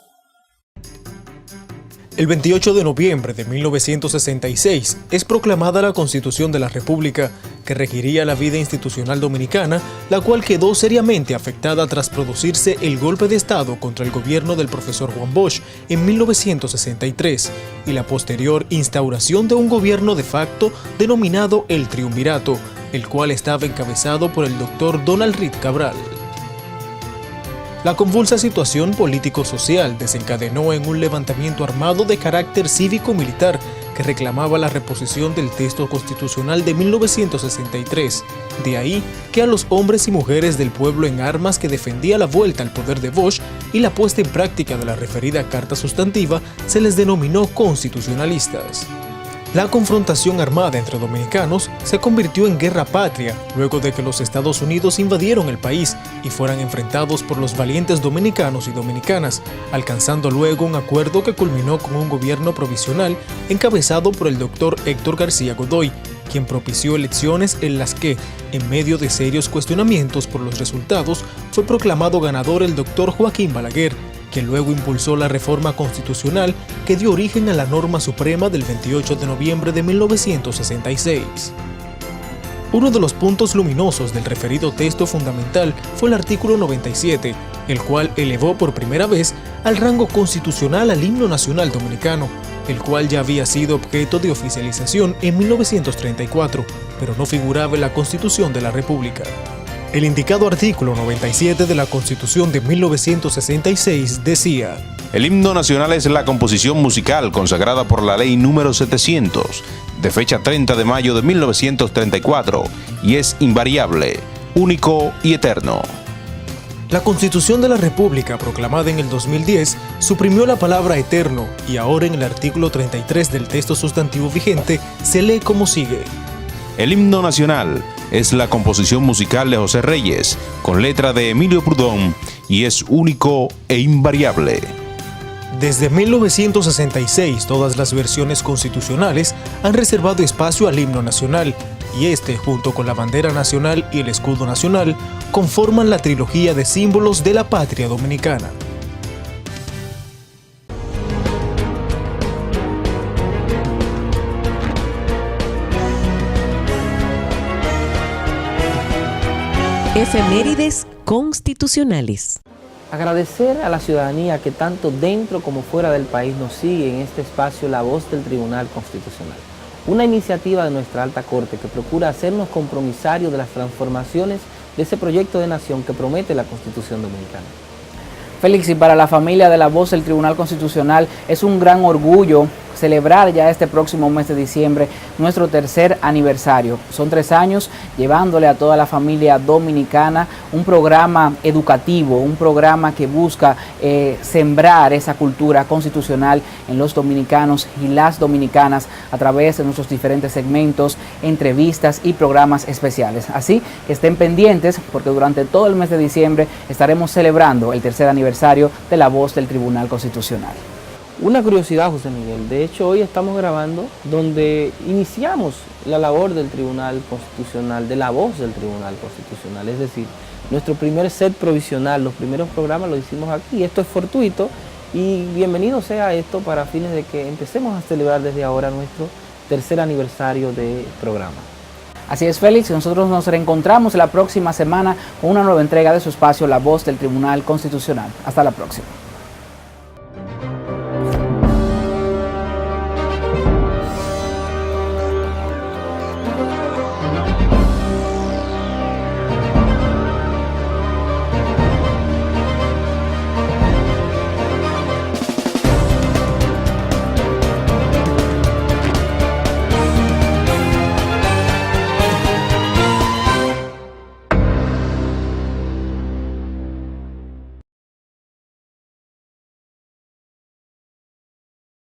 El 28 de noviembre de 1966 es proclamada la Constitución de la República, que regiría la vida institucional dominicana, la cual quedó seriamente afectada tras producirse el golpe de Estado contra el gobierno del profesor Juan Bosch en 1963 y la posterior instauración de un gobierno de facto denominado el Triunvirato, el cual estaba encabezado por el doctor Donald Reed Cabral. La convulsa situación político-social desencadenó en un levantamiento armado de carácter cívico-militar que reclamaba la reposición del texto constitucional de 1963. De ahí que a los hombres y mujeres del pueblo en armas que defendía la vuelta al poder de Bosch y la puesta en práctica de la referida carta sustantiva se les denominó constitucionalistas. La confrontación armada entre dominicanos se convirtió en guerra patria luego de que los Estados Unidos invadieron el país y fueran enfrentados por los valientes dominicanos y dominicanas, alcanzando luego un acuerdo que culminó con un gobierno provisional encabezado por el doctor Héctor García Godoy, quien propició elecciones en las que, en medio de serios cuestionamientos por los resultados, fue proclamado ganador el doctor Joaquín Balaguer, quien luego impulsó la reforma constitucional que dio origen a la norma suprema del 28 de noviembre de 1966. Uno de los puntos luminosos del referido texto fundamental fue el artículo 97, el cual elevó por primera vez al rango constitucional al himno nacional dominicano, el cual ya había sido objeto de oficialización en 1934, pero no figuraba en la Constitución de la República. El indicado artículo 97 de la Constitución de 1966 decía: el himno nacional es la composición musical consagrada por la ley número 700, de fecha 30 de mayo de 1934, y es invariable, único y eterno. La Constitución de la República, proclamada en el 2010, suprimió la palabra eterno y ahora en el artículo 33 del texto sustantivo vigente se lee como sigue: el himno nacional es la composición musical de José Reyes, con letra de Emilio Prudón, y es único e invariable. Desde 1966, todas las versiones constitucionales han reservado espacio al himno nacional, y este, junto con la bandera nacional y el escudo nacional, conforman la trilogía de símbolos de la patria dominicana. Efemérides constitucionales. Agradecer a la ciudadanía que tanto dentro como fuera del país nos sigue en este espacio La Voz del Tribunal Constitucional, una iniciativa de nuestra Alta Corte que procura hacernos compromisarios de las transformaciones de ese proyecto de nación que promete la Constitución Dominicana. Félix, y para la familia de la voz del Tribunal Constitucional es un gran orgullo celebrar ya este próximo mes de diciembre nuestro tercer aniversario. Son 3 años llevándole a toda la familia dominicana un programa educativo, un programa que busca sembrar esa cultura constitucional en los dominicanos y las dominicanas a través de nuestros diferentes segmentos, entrevistas y programas especiales. Así que estén pendientes porque durante todo el mes de diciembre estaremos celebrando el tercer aniversario de la voz del Tribunal Constitucional. Una curiosidad, José Miguel, de hecho hoy estamos grabando donde iniciamos la labor del Tribunal Constitucional, de la voz del Tribunal Constitucional, es decir, nuestro primer set provisional, los primeros programas los hicimos aquí, esto es fortuito y bienvenido sea esto para fines de que empecemos a celebrar desde ahora nuestro tercer aniversario de programa. Así es, Félix, nosotros nos reencontramos la próxima semana con una nueva entrega de su espacio La Voz del Tribunal Constitucional. Hasta la próxima.